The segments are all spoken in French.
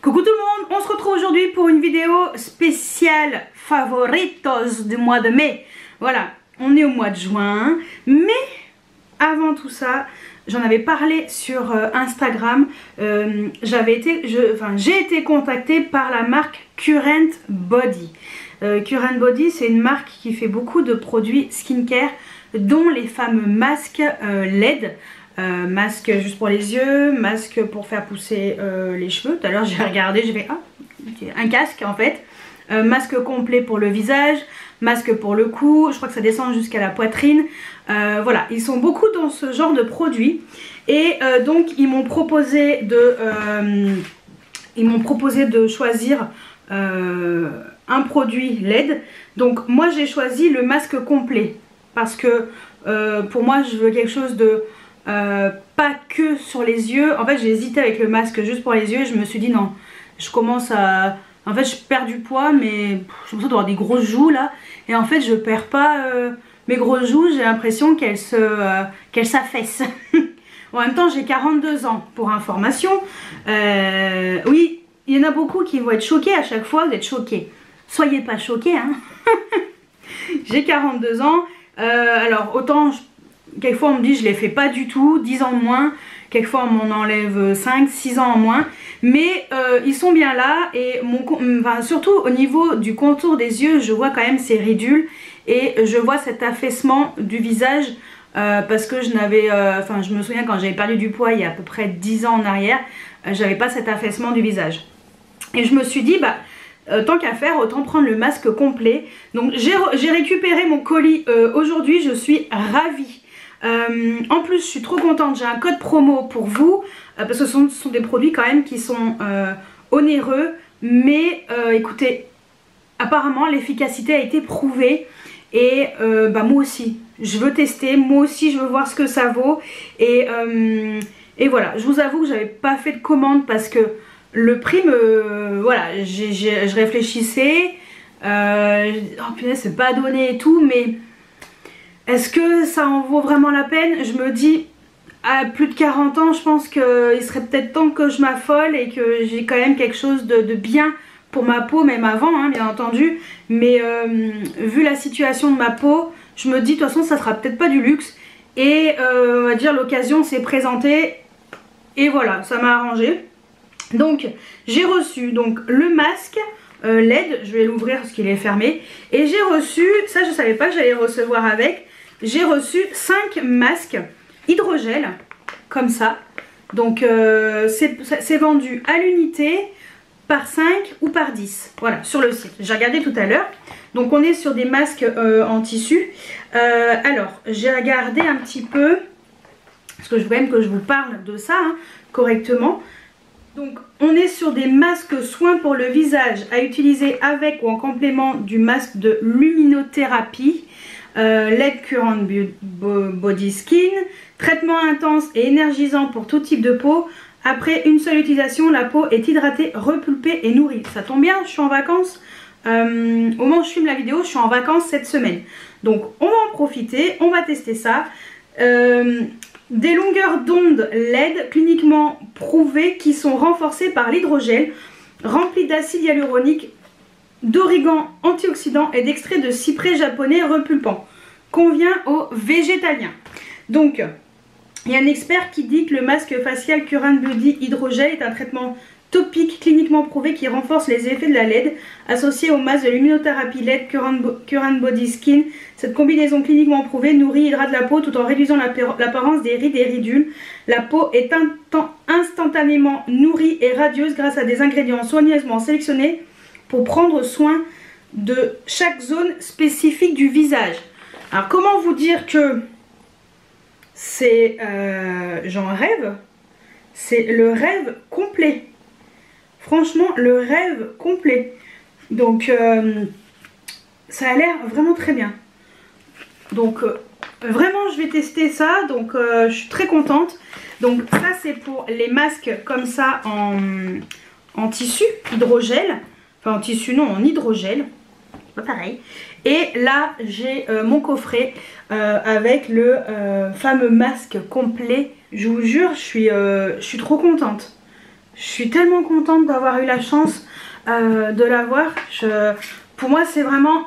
Coucou tout le monde, on se retrouve aujourd'hui pour une vidéo spéciale favoritos du mois de mai. Voilà, on est au mois de juin, mais avant tout ça, j'en avais parlé sur Instagram. J'ai été contactée par la marque Current Body. Current Body, c'est une marque qui fait beaucoup de produits skincare, dont les fameux masques LED. Masque juste pour les yeux, masque pour faire pousser les cheveux. Tout à l'heure j'ai regardé, j'ai fait un casque en fait. Masque complet pour le visage, masque pour le cou, je crois que ça descend jusqu'à la poitrine. Voilà, ils sont beaucoup dans ce genre de produits. Et donc ils m'ont proposé de choisir un produit LED. Donc moi j'ai choisi le masque complet. Parce que pour moi je veux quelque chose de... pas que sur les yeux. En fait j'ai hésité avec le masque juste pour les yeux. Je me suis dit non, je commence à... En fait je perds du poids, mais j'ai l'impression d'avoir des grosses joues là. Et en fait je perds pas mes grosses joues, j'ai l'impression qu'elles s'affaissent. En même temps j'ai 42 ans pour information. Oui, il y en a beaucoup qui vont être choqués à chaque fois. Vous êtes choqués, soyez pas choqués hein. J'ai 42 ans. Alors autant... Quelquefois on me dit je les fais pas du tout, 10 ans de moins, quelquefois on m'en enlève 5, 6 ans en moins, mais ils sont bien là. Et surtout au niveau du contour des yeux, je vois quand même ces ridules et je vois cet affaissement du visage parce que je me souviens quand j'avais perdu du poids il y a à peu près 10 ans en arrière, j'avais pas cet affaissement du visage. Et je me suis dit tant qu'à faire, autant prendre le masque complet. Donc j'ai récupéré mon colis aujourd'hui, je suis ravie. En plus je suis trop contente, j'ai un code promo pour vous parce que ce sont des produits quand même qui sont onéreux, mais écoutez, apparemment l'efficacité a été prouvée. Et moi aussi je veux tester, moi aussi je veux voir ce que ça vaut. Et voilà, je vous avoue que j'avais pas fait de commande parce que le prix voilà, je réfléchissais, oh punaise c'est pas donné et tout, mais est-ce que ça en vaut vraiment la peine? Je me dis, à plus de 40 ans, je pense qu'il serait peut-être temps que je m'affole et que j'ai quand même quelque chose de bien pour ma peau, même avant, hein, bien entendu. Mais vu la situation de ma peau, je me dis, de toute façon, ça sera peut-être pas du luxe. Et on va dire, l'occasion s'est présentée. Et voilà, ça m'a arrangé. Donc, j'ai reçu donc, le masque LED. Je vais l'ouvrir parce qu'il est fermé. Et j'ai reçu, ça je savais pas que j'allais recevoir avec. J'ai reçu 5 masques hydrogel, comme ça. Donc c'est vendu à l'unité, par 5 ou par 10. Voilà, sur le site. J'ai regardé tout à l'heure. Donc on est sur des masques en tissu. Alors, j'ai regardé un petit peu, parce que je veux quand même que je vous parle de ça hein, correctement. Donc on est sur des masques soins pour le visage à utiliser avec ou en complément du masque de luminothérapie. LED Current Body Skin, traitement intense et énergisant pour tout type de peau. Après une seule utilisation, la peau est hydratée, repulpée et nourrie. Ça tombe bien, je suis en vacances. Au moment où je filme la vidéo, je suis en vacances cette semaine. Donc on va en profiter, on va tester ça. Des longueurs d'onde LED cliniquement prouvées qui sont renforcées par l'hydrogel, remplies d'acide hyaluronique, d'origan antioxydant et d'extrait de cyprès japonais repulpant. Convient aux végétaliens. Donc, il y a un expert qui dit que le masque facial Current Body Hydrogel est un traitement topique cliniquement prouvé qui renforce les effets de la LED associé au masque de luminothérapie LED Current Body Skin. Cette combinaison cliniquement prouvée nourrit et hydrate la peau tout en réduisant l'apparence des rides et ridules. La peau est instantanément nourrie et radieuse grâce à des ingrédients soigneusement sélectionnés pour prendre soin de chaque zone spécifique du visage. Alors comment vous dire que c'est j'en rêve, c'est le rêve complet. Franchement le rêve complet. Donc ça a l'air vraiment très bien. Donc vraiment je vais tester ça. Donc je suis très contente. Donc ça c'est pour les masques comme ça en tissu hydrogel. Enfin en tissu non, en hydrogel. Pas pareil. Et là j'ai mon coffret avec le fameux masque complet. Je vous jure, je suis trop contente. Je suis tellement contente d'avoir eu la chance de l'avoir. Pour moi c'est vraiment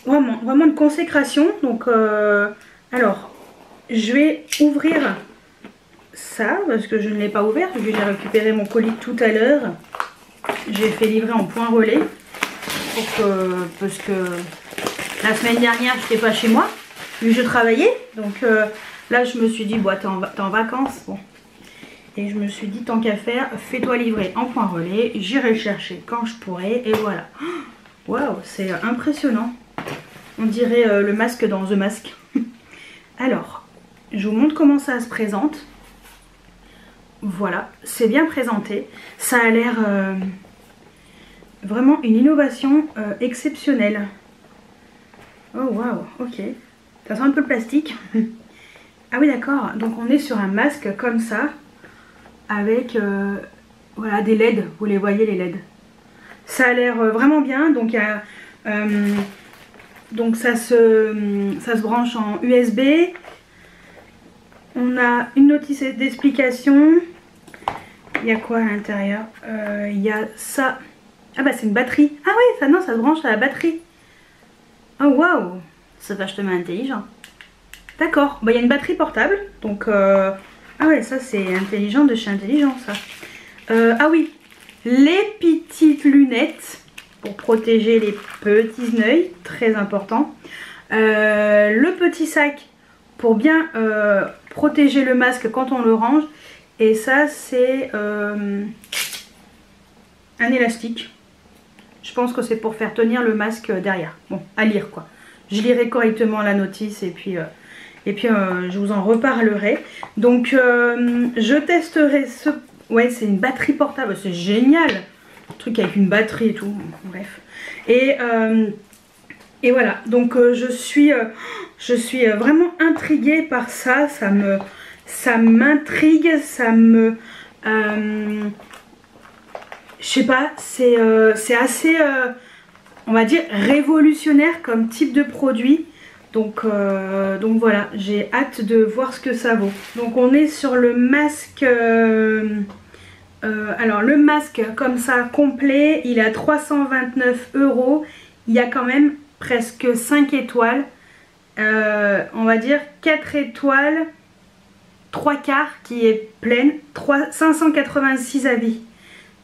vraiment une consécration. Donc alors je vais ouvrir ça parce que je ne l'ai pas ouvert. J'ai récupéré mon colis tout à l'heure. J'ai fait livrer en point relais parce que la semaine dernière je n'étais pas chez moi vu que je travaillais. Donc là je me suis dit bon, t'es en vacances, bon. Et je me suis dit tant qu'à faire, fais-toi livrer en point relais, j'irai le chercher quand je pourrai et voilà. Waouh, c'est impressionnant. On dirait le masque dans The Mask. Alors, je vous montre comment ça se présente. Voilà, c'est bien présenté. Ça a l'air vraiment une innovation exceptionnelle. Oh waouh, ok. Ça sent un peu le plastique. Ah oui d'accord, donc on est sur un masque comme ça. Avec voilà, des LED, vous les voyez les LED. Ça a l'air vraiment bien, donc, donc ça se branche en USB. On a une notice d'explication. Il y a quoi à l'intérieur? Il y a ça. Ah bah c'est une batterie. Ah oui, ça non, ça se branche à la batterie. Oh waouh, c'est vachement intelligent. D'accord, bah, il y a une batterie portable, donc... Ah ouais, ça c'est intelligent de chez intelligent ça. Ah oui, les petites lunettes pour protéger les petits œils, très important. Le petit sac pour bien protéger le masque quand on le range. Et ça c'est un élastique. Je pense que c'est pour faire tenir le masque derrière. Bon, à lire quoi. Je lirai correctement la notice et puis je vous en reparlerai. Donc je testerai ce... Ouais, c'est une batterie portable, c'est génial. Un truc avec une batterie et tout, bref. Et voilà, donc je suis vraiment intriguée par ça. Ça m'intrigue, ça me... je sais pas, c'est assez, on va dire, révolutionnaire comme type de produit. Donc voilà, j'ai hâte de voir ce que ça vaut. Donc on est sur le masque, alors le masque comme ça complet, il est à 329 €. Il y a quand même presque 5 étoiles, on va dire 4 étoiles, 3 quarts qui est pleine, 586 avis.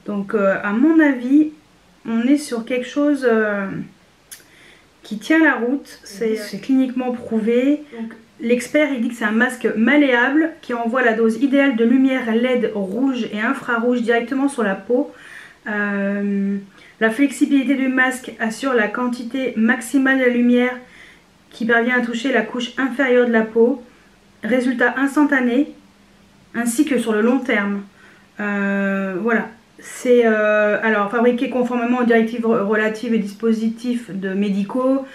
Donc à mon avis, on est sur quelque chose... qui tient la route, c'est cliniquement prouvé. L'expert il dit que c'est un masque malléable qui envoie la dose idéale de lumière LED rouge et infrarouge directement sur la peau. La flexibilité du masque assure la quantité maximale de lumière qui parvient à toucher la couche inférieure de la peau. Résultat instantané ainsi que sur le long terme. Voilà. C'est alors fabriqué conformément aux directives relatives et dispositifs médicaux,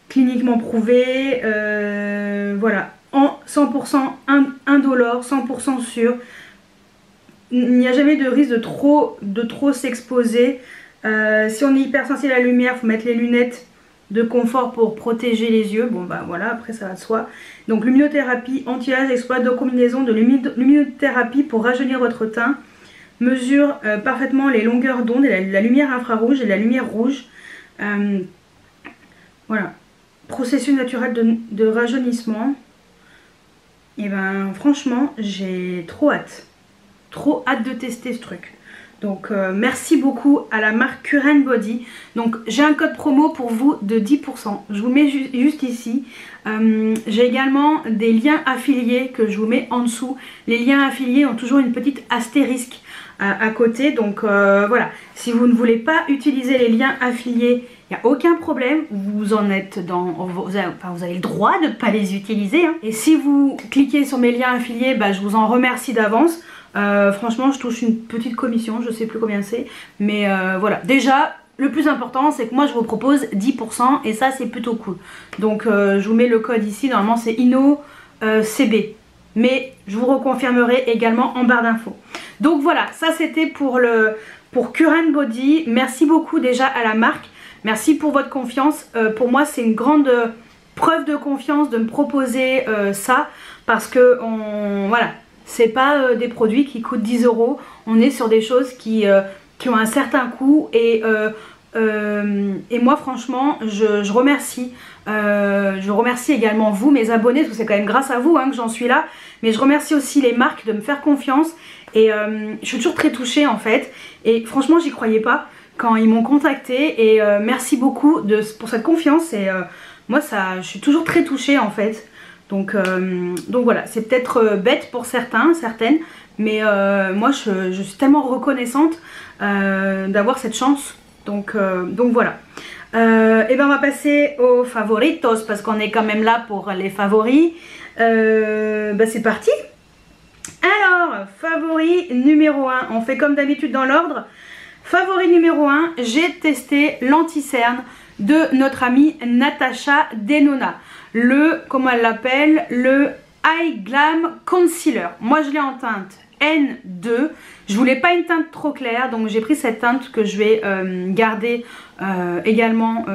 cliniquement prouvé, voilà, en 100% indolore, 100% sûr. Il n'y a jamais de risque de trop s'exposer. Si on est hypersensible à la lumière, il faut mettre les lunettes de confort pour protéger les yeux. Bon bah voilà, après ça va de soi. Donc luminothérapie anti-âge exploite de combinaison de luminothérapie pour rajeunir votre teint. Mesure parfaitement les longueurs d'onde et la lumière infrarouge et la lumière rouge. Voilà. Processus naturel de rajeunissement. Et ben franchement, j'ai trop hâte. Trop hâte de tester ce truc. Donc merci beaucoup à la marque Current Body. Donc j'ai un code promo pour vous de 10%. Je vous mets juste ici. J'ai également des liens affiliés que je vous mets en dessous. Les liens affiliés ont toujours une petite astérisque à côté. Donc voilà, si vous ne voulez pas utiliser les liens affiliés, il n'y a aucun problème. Vous en êtes dans... vous avez le droit de ne pas les utiliser. Hein. Et si vous cliquez sur mes liens affiliés, bah, je vous en remercie d'avance. Franchement je touche une petite commission, je sais plus combien c'est, mais voilà, déjà le plus important c'est que moi je vous propose 10% et ça c'est plutôt cool. Donc je vous mets le code ici, normalement c'est INNOCB, mais je vous reconfirmerai également en barre d'infos. Donc voilà, ça c'était pour Current Body. Merci beaucoup déjà à la marque, merci pour votre confiance. Pour moi c'est une grande preuve de confiance de me proposer ça, parce que voilà, c'est pas des produits qui coûtent 10 €. On est sur des choses qui ont un certain coût et moi franchement je remercie. Je remercie également vous mes abonnés, parce que c'est quand même grâce à vous que j'en suis là. Mais je remercie aussi les marques de me faire confiance. Et je suis toujours très touchée en fait. Et franchement j'y croyais pas quand ils m'ont contacté. Et merci beaucoup pour cette confiance. Et moi je suis toujours très touchée en fait. Donc voilà, c'est peut-être bête pour certaines. Mais moi je suis tellement reconnaissante d'avoir cette chance. Donc voilà. Et ben on va passer aux favoritos parce qu'on est quand même là pour les favoris. C'est parti. Alors, favori numéro 1, on fait comme d'habitude dans l'ordre. Favori numéro 1, j'ai testé l'anti-cerne de notre amie Natasha Denona. Comment elle l'appelle, le High Glam Concealer. Moi je l'ai en teinte N2. Je voulais pas une teinte trop claire, donc j'ai pris cette teinte que je vais garder également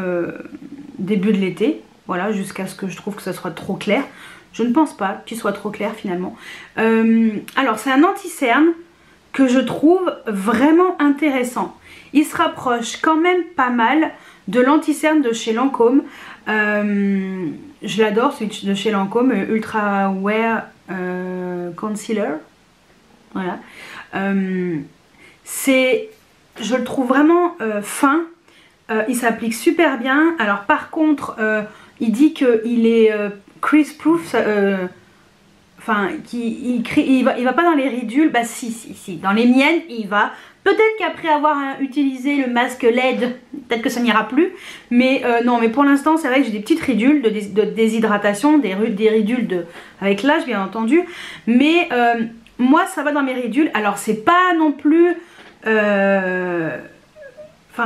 début de l'été. Voilà, jusqu'à ce que je trouve que ça soit trop clair. Je ne pense pas qu'il soit trop clair finalement. Alors c'est un anti-cerne que je trouve vraiment intéressant. Il se rapproche quand même pas mal de l'anti-cerne de chez Lancôme. Je l'adore, celui de chez Lancôme, Ultra Wear Concealer. Voilà. Je le trouve vraiment fin. Il s'applique super bien. Alors par contre, il dit qu'il est crease proof. Enfin, il va pas dans les ridules. Bah si. Dans les miennes, il va. Peut-être qu'après avoir utilisé le masque LED, peut-être que ça n'ira plus. Mais non, mais pour l'instant, c'est vrai que j'ai des petites ridules de déshydratation, des ridules avec l'âge, bien entendu. Mais moi, ça va dans mes ridules. Alors, c'est pas non plus... Enfin,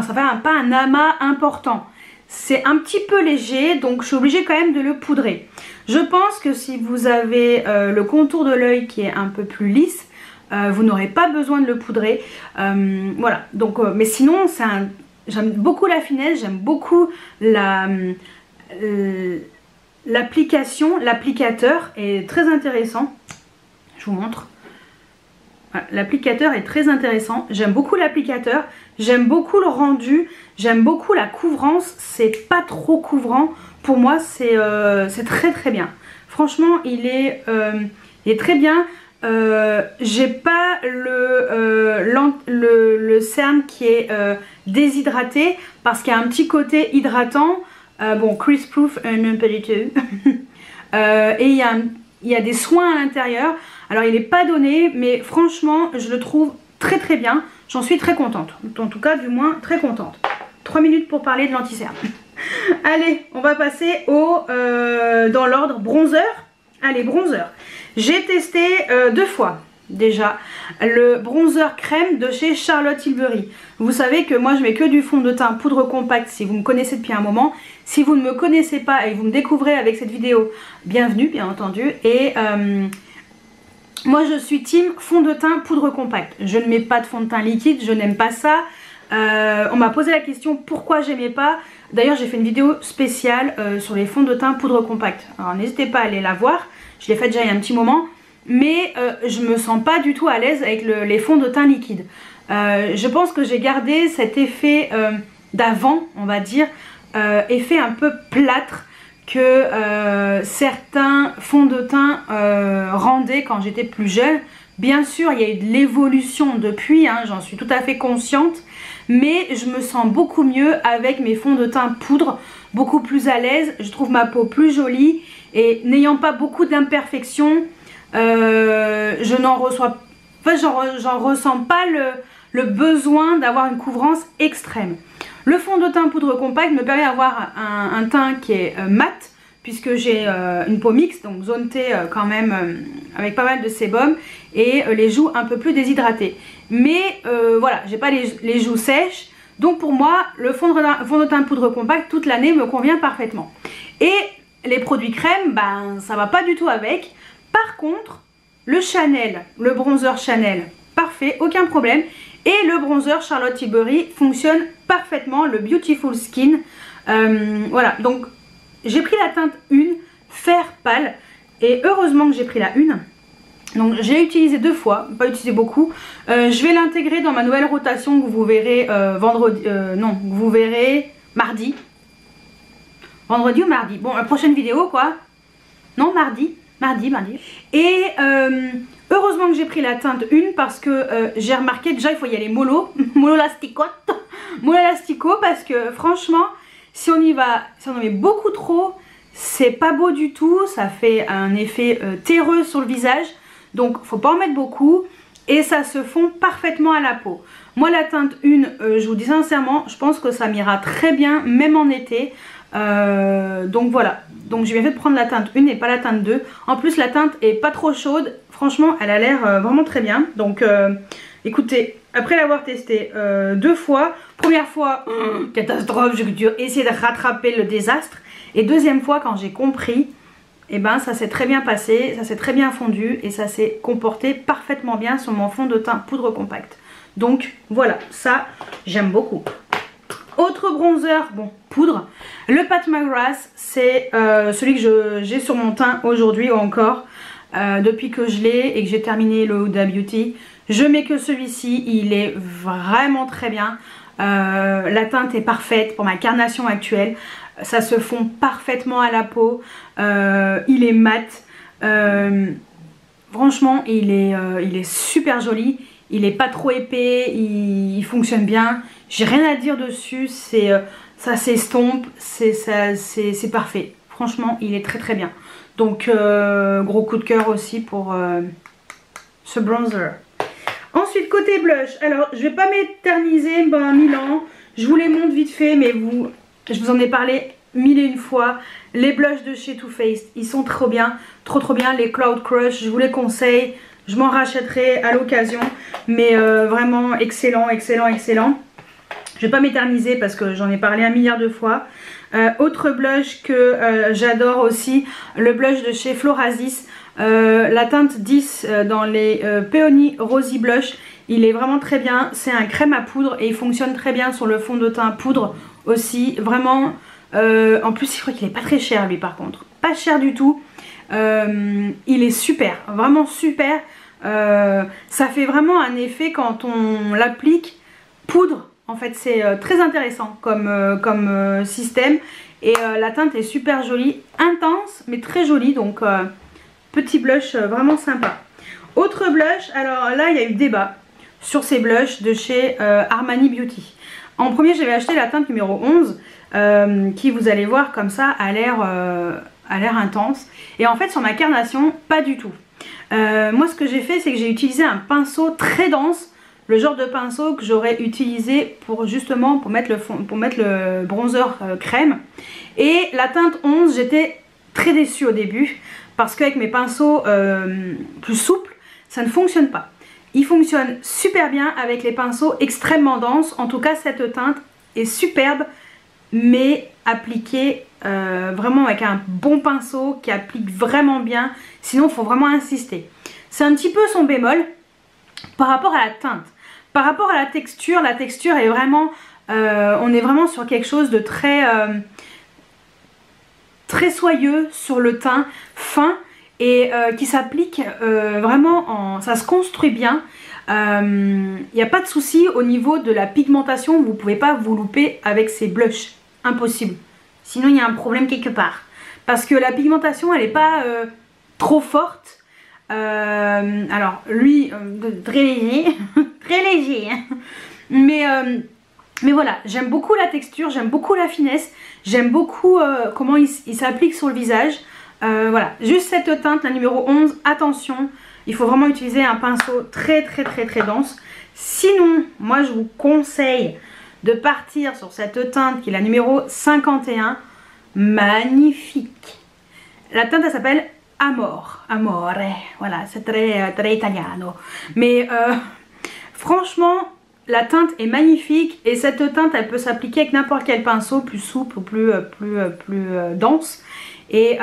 ça fait pas un amas important. C'est un petit peu léger, donc je suis obligée quand même de le poudrer. Je pense que si vous avez le contour de l'œil qui est un peu plus lisse, vous n'aurez pas besoin de le poudrer. Voilà, donc, mais sinon, j'aime beaucoup la finesse, j'aime beaucoup l'application, l'applicateur est très intéressant. Je vous montre. Voilà, l'applicateur est très intéressant, j'aime beaucoup l'applicateur, j'aime beaucoup le rendu, j'aime beaucoup la couvrance, c'est pas trop couvrant, pour moi c'est très très bien. Franchement il est très bien, j'ai pas le cerne qui est déshydraté parce qu'il y a un petit côté hydratant, bon crease proof non pas du tout, et il y a des soins à l'intérieur. Alors il n'est pas donné, mais franchement je le trouve très très bien. J'en suis très contente. En tout cas du moins très contente. 3 minutes pour parler de l'anti-cerne. Allez, on va passer dans l'ordre bronzer. Allez, bronzer. J'ai testé 2 fois déjà le bronzer crème de chez Charlotte Tilbury. Vous savez que moi je mets que du fond de teint poudre compacte si vous me connaissez depuis un moment. Si vous ne me connaissez pas et que vous me découvrez avec cette vidéo, bienvenue bien entendu. Et moi je suis team fond de teint poudre compacte. Je ne mets pas de fond de teint liquide, je n'aime pas ça. On m'a posé la question pourquoi j'aimais pas. D'ailleurs j'ai fait une vidéo spéciale sur les fonds de teint poudre compacte. Alors n'hésitez pas à aller la voir, je l'ai faite déjà il y a un petit moment. Mais je me sens pas du tout à l'aise avec les fonds de teint liquides. Je pense que j'ai gardé cet effet d'avant, on va dire, effet un peu plâtre que certains fonds de teint rendaient quand j'étais plus jeune. Bien sûr, il y a eu de l'évolution depuis, hein, j'en suis tout à fait consciente. Mais je me sens beaucoup mieux avec mes fonds de teint poudre, beaucoup plus à l'aise. Je trouve ma peau plus jolie et n'ayant pas beaucoup d'imperfections, je n'en reçois, enfin, j'en ressens pas le besoin d'avoir une couvrance extrême. Le fond de teint poudre compacte me permet d'avoir un teint qui est mat, puisque j'ai une peau mixte, donc zone T quand même, avec pas mal de sébum, et les joues un peu plus déshydratées. Mais voilà, j'ai pas les joues sèches, donc pour moi, le fond de teint poudre compacte toute l'année me convient parfaitement. Et les produits crème, ben ça va pas du tout avec. Par contre, le Chanel, le bronzer Chanel, parfait, aucun problème. Et le bronzer Charlotte Tilbury fonctionne parfaitement, le Beautiful Skin. Voilà, donc j'ai pris la teinte 1, fer pâle. Et heureusement que j'ai pris la 1. Donc j'ai utilisé 2 fois, pas utilisé beaucoup. Je vais l'intégrer dans ma nouvelle rotation que vous verrez vendredi, non, que vous verrez mardi. Vendredi ou mardi? Bon, la prochaine vidéo quoi. Non, mardi. Et heureusement que j'ai pris la teinte 1 parce que j'ai remarqué déjà il faut y aller mollo, mollo elastico parce que franchement si on y va, si on en met beaucoup trop, c'est pas beau du tout, ça fait un effet terreux sur le visage, donc faut pas en mettre beaucoup et ça se fond parfaitement à la peau. Moi la teinte 1, je vous dis sincèrement, je pense que ça m'ira très bien même en été. Donc voilà, donc j'ai bien fait de prendre la teinte 1 et pas la teinte 2. En plus la teinte est pas trop chaude, franchement elle a l'air vraiment très bien. Donc écoutez, après l'avoir testé 2 fois, première fois catastrophe, j'ai dû essayer de rattraper le désastre, et deuxième fois quand j'ai compris, et ben ça s'est très bien passé, ça s'est très bien fondu et ça s'est comporté parfaitement bien sur mon fond de teint poudre compacte. Donc voilà, ça j'aime beaucoup. Autre bronzer, bon, poudre, le Pat McGrath, c'est celui que j'ai sur mon teint aujourd'hui encore, depuis que je l'ai et que j'ai terminé le Huda Beauty. Je mets que celui-ci, il est vraiment très bien, la teinte est parfaite pour ma carnation actuelle, ça se fond parfaitement à la peau, il est mat, franchement il est super joli. Il est pas trop épais, il fonctionne bien, j'ai rien à dire dessus, ça s'estompe, c'est parfait. Franchement, il est très très bien. Donc, gros coup de cœur aussi pour ce bronzer. Ensuite, côté blush, alors je vais pas m'éterniser pendant 1000 ans, je vous les montre vite fait, mais je vous en ai parlé 1001 fois. Les blushs de chez Too Faced, ils sont trop bien, trop bien. Les Cloud Crush, je vous les conseille. Je m'en rachèterai à l'occasion, mais vraiment excellent, excellent, excellent. Je vais pas m'éterniser parce que j'en ai parlé 1 milliard de fois. Autre blush que j'adore aussi, le blush de chez Florasis, la teinte 10 dans les Peony Rosy Blush. Il est vraiment très bien, c'est un crème à poudre et il fonctionne très bien sur le fond de teint poudre aussi. Vraiment, en plus je crois qu'il est pas très cher lui par contre, pas cher du tout. Il est super, vraiment super. Ça fait vraiment un effet quand on l'applique poudre. En fait c'est très intéressant comme système. Et la teinte est super jolie, intense mais très jolie. Donc petit blush vraiment sympa. Autre blush, alors là il y a eu débat sur ces blushs de chez Armani Beauty. En premier j'avais acheté la teinte numéro 11 qui, vous allez voir comme ça, a l'air intense. Et en fait sur ma carnation pas du tout. Moi ce que j'ai fait c'est que j'ai utilisé un pinceau très dense, le genre de pinceau que j'aurais utilisé pour justement pour mettre le bronzer crème. Et la teinte 11, j'étais très déçue au début parce qu'avec mes pinceaux plus souples ça ne fonctionne pas. Il fonctionne super bien avec les pinceaux extrêmement denses. En tout cas cette teinte est superbe, mais appliquée vraiment avec un bon pinceau qui applique vraiment bien. Sinon il faut vraiment insister. C'est un petit peu son bémol par rapport à la teinte. Par rapport à la texture est vraiment on est vraiment sur quelque chose de très très soyeux sur le teint, fin, et qui s'applique vraiment ça se construit bien. Il n'y a pas de souci au niveau de la pigmentation, vous ne pouvez pas vous louper avec ces blushs, impossible. Sinon il y a un problème quelque part. Parce que la pigmentation elle n'est pas trop forte. Alors lui, très léger, très léger. Mais voilà, j'aime beaucoup la texture, j'aime beaucoup la finesse, j'aime beaucoup comment il s'applique sur le visage. Voilà, juste cette teinte, la numéro 11, attention, il faut vraiment utiliser un pinceau très dense. Sinon, moi je vous conseille de partir sur cette teinte qui est la numéro 51, magnifique. La teinte elle s'appelle Amore, voilà, c'est très italiano. Mais franchement, la teinte est magnifique et cette teinte elle peut s'appliquer avec n'importe quel pinceau, plus souple ou plus dense. Et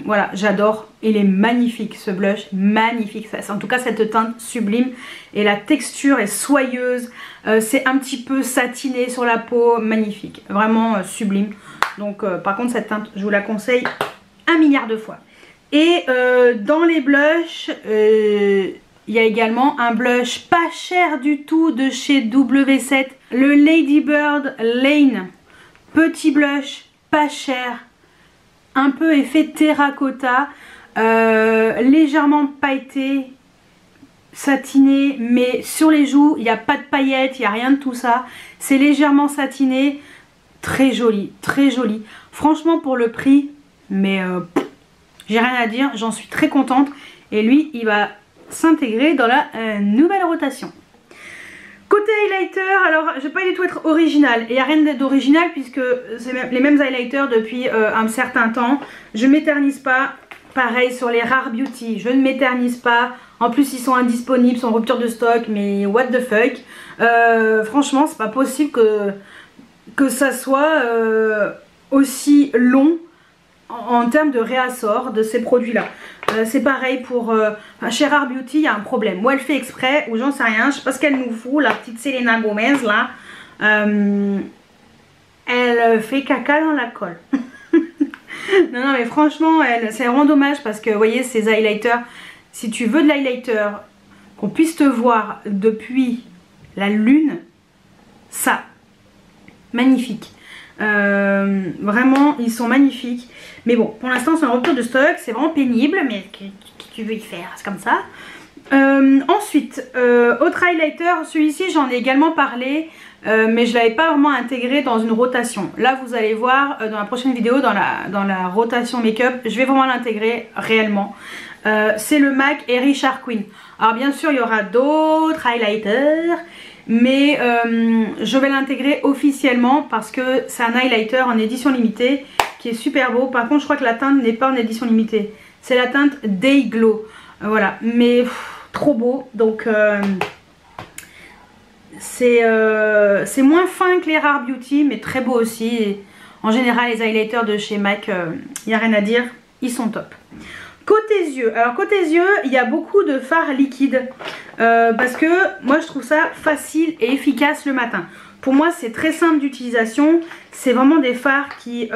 voilà, j'adore, il est magnifique ce blush, magnifique, en tout cas cette teinte sublime. Et la texture est soyeuse, c'est un petit peu satiné sur la peau, magnifique, vraiment sublime. Donc par contre cette teinte je vous la conseille 1 milliard de fois. Et dans les blushs, il y a également un blush pas cher du tout de chez W7, le Lady Bird Lane. Petit blush, pas cher, un peu effet terracotta, légèrement pailleté, satiné, mais sur les joues, il n'y a pas de paillettes, il n'y a rien de tout ça. C'est légèrement satiné, très joli, très joli. Franchement, pour le prix, mais j'ai rien à dire, j'en suis très contente. Et lui, il va s'intégrer dans la nouvelle rotation. Côté highlighter, alors je vais pas du tout être original, et il n'y a rien d'original puisque c'est les mêmes highlighters depuis un certain temps. Je m'éternise pas, pareil sur les Rare Beauty, je ne m'éternise pas. En plus ils sont indisponibles, sont en rupture de stock, mais what the fuck. Franchement c'est pas possible que ça soit aussi long en termes de réassort de ces produits là. C'est pareil pour chez Rare Beauty, il y a un problème. Ou elle fait exprès, ou j'en sais rien, je sais pas ce qu'elle nous fout, la petite Selena Gomez là. Elle fait caca dans la colle. Non, mais franchement, c'est vraiment dommage parce que vous voyez, ces highlighters, si tu veux de l'highlighter, qu'on puisse te voir depuis la lune, ça, magnifique. Vraiment, ils sont magnifiques. Mais bon, pour l'instant, c'est en rupture de stock, c'est vraiment pénible, mais tu veux y faire, c'est comme ça. Ensuite, autre highlighter, celui-ci, j'en ai également parlé. Mais je ne l'avais pas vraiment intégré dans une rotation. Là vous allez voir dans la prochaine vidéo, dans la rotation make-up, je vais vraiment l'intégrer réellement. C'est le MAC et Richard Quinn. Alors bien sûr il y aura d'autres highlighters, mais je vais l'intégrer officiellement parce que c'est un highlighter en édition limitée qui est super beau. Par contre je crois que la teinte n'est pas en édition limitée, c'est la teinte Day Glow. Voilà, mais trop beau, donc c'est moins fin que les Rare Beauty, mais très beau aussi. Et en général les highlighters de chez MAC, il n'y a rien à dire, ils sont top. Côté yeux, alors côté yeux il y a beaucoup de fards liquides parce que moi je trouve ça facile et efficace le matin. Pour moi c'est très simple d'utilisation, c'est vraiment des fards qui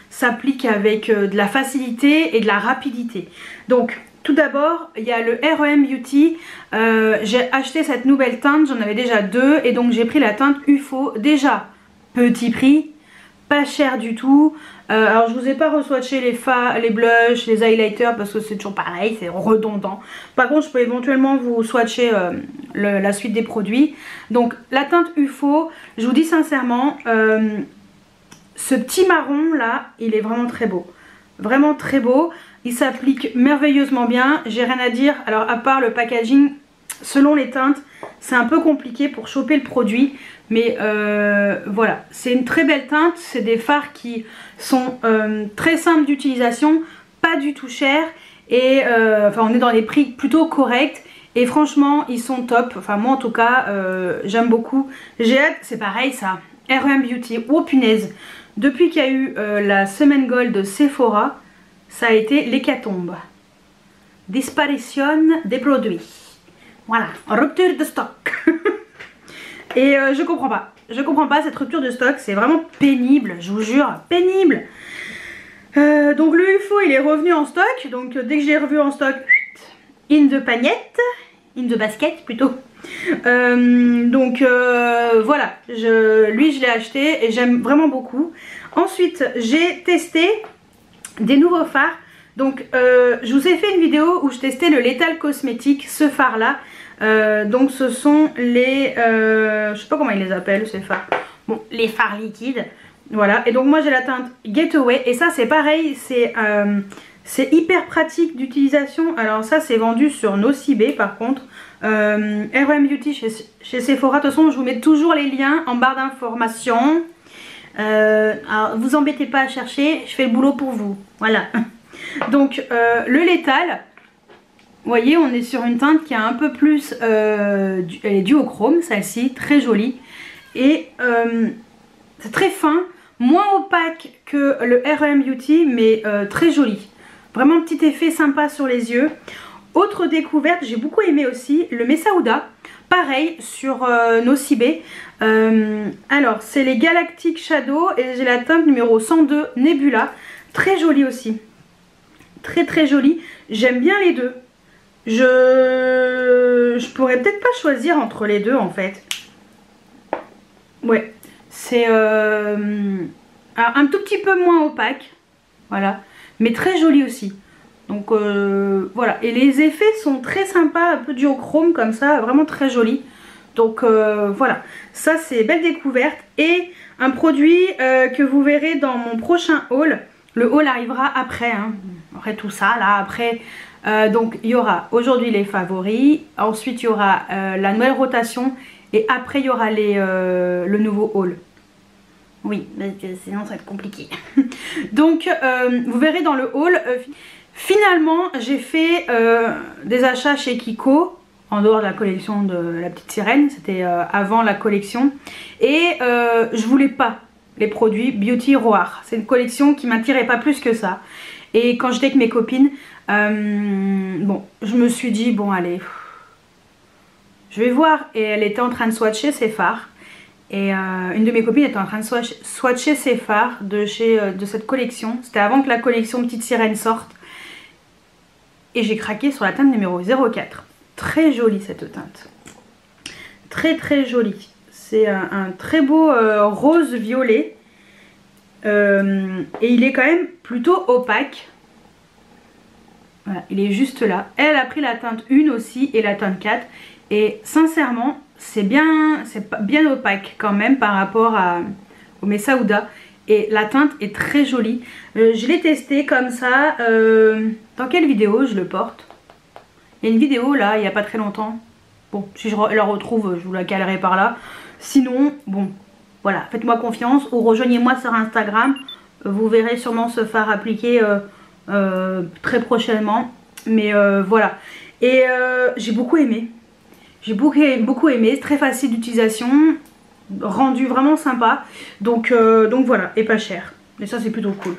s'appliquent avec de la facilité et de la rapidité. Donc tout d'abord, il y a le R.E.M. Beauty. J'ai acheté cette nouvelle teinte, j'en avais déjà deux. Et donc j'ai pris la teinte UFO. Déjà, petit prix, pas cher du tout. Alors je vous ai pas re-swatché les blushs, les highlighters parce que c'est toujours pareil, c'est redondant. Par contre, je peux éventuellement vous swatcher la suite des produits. Donc la teinte UFO, je vous dis sincèrement, ce petit marron là, il est vraiment très beau. Vraiment très beau. Il s'applique merveilleusement bien, j'ai rien à dire. Alors à part le packaging, selon les teintes, c'est un peu compliqué pour choper le produit. Mais voilà, c'est une très belle teinte. C'est des fards qui sont très simples d'utilisation, pas du tout chers. Et enfin on est dans des prix plutôt corrects. Et franchement ils sont top, enfin moi en tout cas j'aime beaucoup. J'ai hâte, c'est pareil ça, R.E.M. Beauty, oh punaise. Depuis qu'il y a eu la semaine gold de Sephora, ça a été l'hécatombe. Disparition des produits. Voilà, rupture de stock. Et je comprends pas. Je comprends pas cette rupture de stock. C'est vraiment pénible, je vous jure, pénible. Donc le UFO, il est revenu en stock. Donc dès que j'ai revu en stock, in de pagnette. In de basket plutôt. Donc voilà, lui je l'ai acheté et j'aime vraiment beaucoup. Ensuite, j'ai testé des nouveaux fards. Donc je vous ai fait une vidéo où je testais le Lethal Cosmetics, ce fard là. Donc ce sont les je sais pas comment ils les appellent ces fards. Bon, les fards liquides. Voilà, et donc moi j'ai la teinte Getaway. Et ça c'est pareil, c'est hyper pratique d'utilisation. Alors ça c'est vendu sur Nocibé par contre. R.E.M. Beauty chez Sephora. De toute façon je vous mets toujours les liens en barre d'informations. Alors vous embêtez pas à chercher, je fais le boulot pour vous. Voilà. Donc le Lethal, vous voyez on est sur une teinte qui a un peu plus elle est duochrome celle-ci, très jolie. Et c'est très fin, moins opaque que le R.E.M. Beauty, mais très joli. Vraiment petit effet sympa sur les yeux. Autre découverte, j'ai beaucoup aimé aussi le Mesa Huda. Pareil sur Nocibé. Alors c'est les Galactic Shadow et j'ai la teinte numéro 102 Nebula. Très jolie aussi. très très joli. J'aime bien les deux. Je pourrais peut-être pas choisir entre les deux en fait. Ouais, c'est un tout petit peu moins opaque. Voilà, mais très joli aussi. Donc voilà, et les effets sont très sympas, un peu duochrome comme ça, vraiment très joli. Donc voilà, ça c'est belle découverte. Et un produit que vous verrez dans mon prochain haul. Le haul arrivera après, hein, après tout ça, là, après. Donc il y aura aujourd'hui les favoris, ensuite il y aura la nouvelle rotation et après il y aura le nouveau haul. Oui, sinon ça va être compliqué. Donc vous verrez dans le haul, finalement j'ai fait des achats chez Kiko, en dehors de la collection de la petite sirène, c'était avant la collection. Et je voulais pas les produits Beauty Roar, c'est une collection qui m'attirait pas plus que ça. Et quand j'étais avec mes copines, bon, je me suis dit, bon allez, je vais voir. Et elle était en train de swatcher ses fards. Et une de mes copines était en train de swatcher ses fards de cette collection. C'était avant que la collection Petite Sirène sorte. Et j'ai craqué sur la teinte numéro 04. Très jolie cette teinte. Très très jolie. C'est un très beau rose violet. Et il est quand même plutôt opaque. Voilà, il est juste là. Elle a pris la teinte 1 aussi et la teinte 4. Et sincèrement, c'est bien opaque quand même par rapport au Messaouda. Et la teinte est très jolie. Je l'ai testé comme ça. Dans quelle vidéo je le porte? Il y a une vidéo là, il n'y a pas très longtemps. Bon, si je la retrouve, je vous la calerai par là. Sinon, bon, voilà, faites-moi confiance ou rejoignez-moi sur Instagram. Vous verrez sûrement ce fard appliqué très prochainement. Mais voilà. Et j'ai beaucoup aimé. J'ai beaucoup aimé. C'est très facile d'utilisation. Rendu vraiment sympa. Donc voilà. Et pas cher. Et ça, c'est plutôt cool.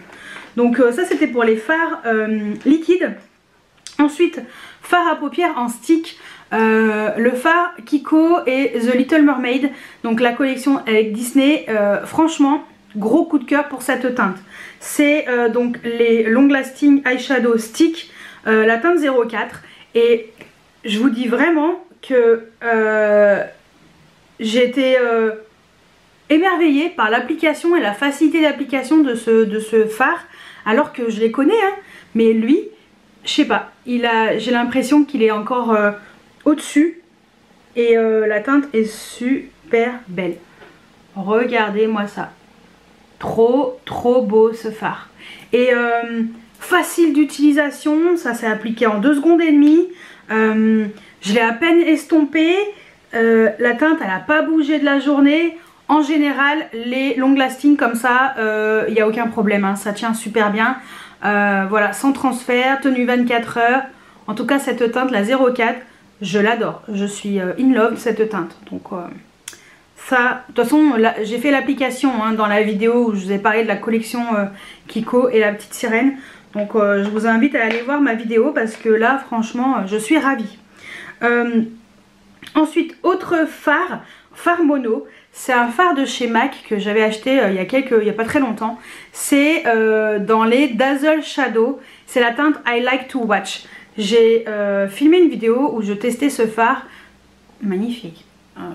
Donc ça, c'était pour les fards liquides. Ensuite, fard à paupières en stick. Le fard Kiko et The Little Mermaid. Donc la collection avec Disney. Franchement, gros coup de cœur pour cette teinte. C'est donc les Long Lasting Eyeshadow Stick, la teinte 04. Et je vous dis vraiment que j'ai été émerveillée par l'application et la facilité d'application de ce fard. Alors que je les connais, hein, mais lui, je sais pas, j'ai l'impression qu'il est encore au-dessus. Et la teinte est super belle. Regardez-moi ça. Trop beau ce fard. Et facile d'utilisation, ça s'est appliqué en 2 secondes et demie. Je l'ai à peine estompé. La teinte elle n'a pas bougé de la journée. En général les long lasting comme ça, il n'y a aucun problème, hein, ça tient super bien. Voilà, sans transfert, tenue 24 heures. En tout cas cette teinte, la 04, je l'adore. Je suis in love de cette teinte. Donc ça, de toute façon, j'ai fait l'application hein, dans la vidéo où je vous ai parlé de la collection Kiko et la petite sirène. Donc je vous invite à aller voir ma vidéo parce que là, franchement, je suis ravie. Ensuite, autre fard mono. C'est un fard de chez MAC que j'avais acheté il y a pas très longtemps. C'est dans les Dazzle Shadow. C'est la teinte I Like to Watch. J'ai filmé une vidéo où je testais ce fard. Magnifique.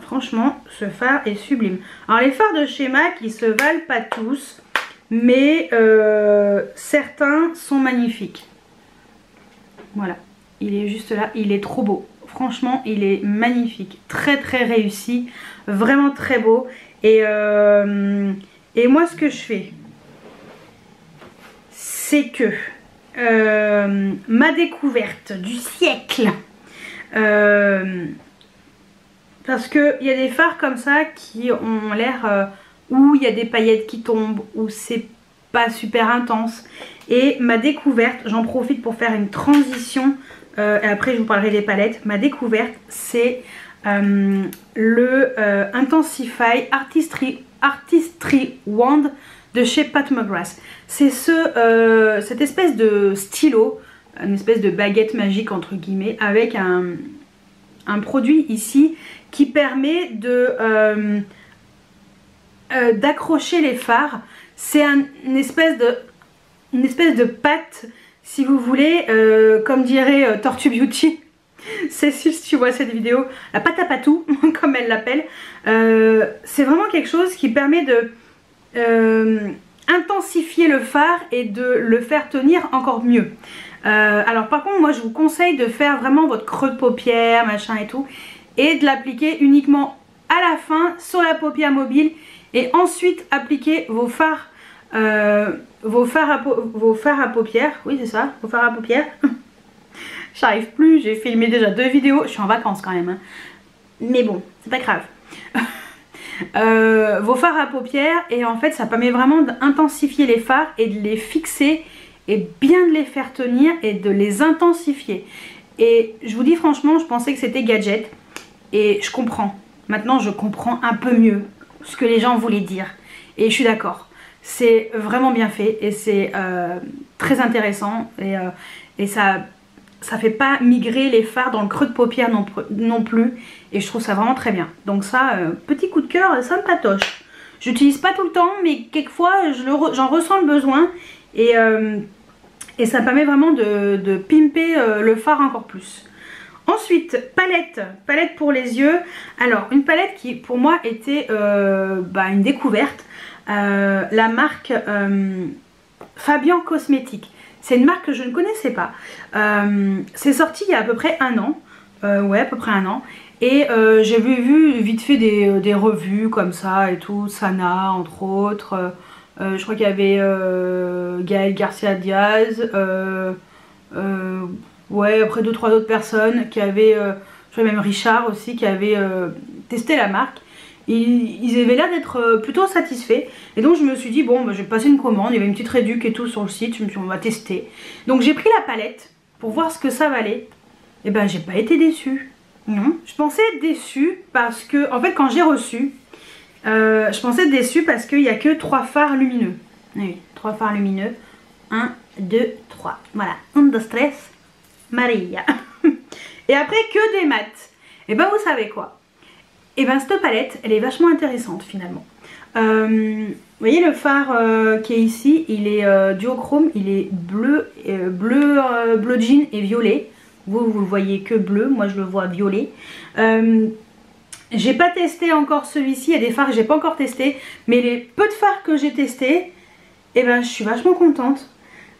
Franchement, ce fard est sublime. Alors les fards de chez MAC, ils se valent pas tous, mais certains sont magnifiques. Voilà, il est juste là, il est trop beau. Franchement, il est magnifique, très réussi, vraiment très beau. Et moi, ce que je fais, c'est que ma découverte du siècle. Parce qu'il y a des fards comme ça qui ont l'air où il y a des paillettes qui tombent, où c'est pas super intense. Et ma découverte, j'en profite pour faire une transition, et après je vous parlerai des palettes. Ma découverte, c'est le Intensify Artistry Wand de chez Pat McGrath. C'est cette espèce de stylo, une espèce de baguette magique entre guillemets, avec un produit ici qui permet d'accrocher les fards. C'est une espèce de pâte si vous voulez, comme dirait Tortue Beauty, Cécile, si tu vois cette vidéo, la pâte à patou, comme elle l'appelle, c'est vraiment quelque chose qui permet de intensifier le fard et de le faire tenir encore mieux. Alors par contre, moi je vous conseille de faire vraiment votre creux de paupière, machin et tout, et de l'appliquer uniquement à la fin sur la paupière mobile, et ensuite appliquer vos fards à paupières, oui c'est ça, vos fards à paupières. J'arrive plus, j'ai filmé déjà 2 vidéos, je suis en vacances quand même, hein. Mais bon, c'est pas grave. Vos fards à paupières, et en fait ça permet vraiment d'intensifier les fards et de les fixer et bien de les faire tenir et de les intensifier. Et je vous dis franchement, je pensais que c'était gadget et je comprends. Maintenant je comprends un peu mieux ce que les gens voulaient dire et je suis d'accord. C'est vraiment bien fait et c'est très intéressant, et ça fait pas migrer les fards dans le creux de paupière non plus, et je trouve ça vraiment très bien. Donc ça, petit coup de cœur, ça me patoche. J'utilise pas tout le temps, mais quelquefois j'en ressens le besoin, et ça permet vraiment de pimper le fard encore plus. Ensuite, palette pour les yeux. Alors une palette qui pour moi était une découverte, la marque Fabian Cosmétique. C'est une marque que je ne connaissais pas. C'est sorti il y a à peu près 1 an. Ouais, à peu près 1 an. Et j'avais vu vite fait des revues comme ça et tout. Sana, entre autres. Je crois qu'il y avait Gaël Garcia Diaz. Ouais, après 2-3 autres personnes qui avaient... je crois même Richard aussi qui avait testé la marque. Ils avaient l'air d'être plutôt satisfaits, et donc je me suis dit bon je vais passer une commande, il y avait une petite réduc et tout sur le site, je me suis dit on va tester. Donc j'ai pris la palette pour voir ce que ça valait, et ben j'ai pas été déçue. Non, je pensais être déçue parce que en fait quand j'ai reçu, je pensais être déçue parce qu'il n'y a que 3 fards lumineux. Oui, 3 fards lumineux, 1, 2, 3, voilà, un, dos, tres, Maria. Et après que des mats. Et ben vous savez quoi? Et ben cette palette, elle est vachement intéressante finalement. Vous voyez le fard qui est ici, il est duochrome, il est bleu jean et violet. Vous le voyez que bleu, moi je le vois violet. J'ai pas testé encore celui-ci, il y a des fards que j'ai pas encore testé, mais les peu de fards que j'ai testés, et ben je suis vachement contente.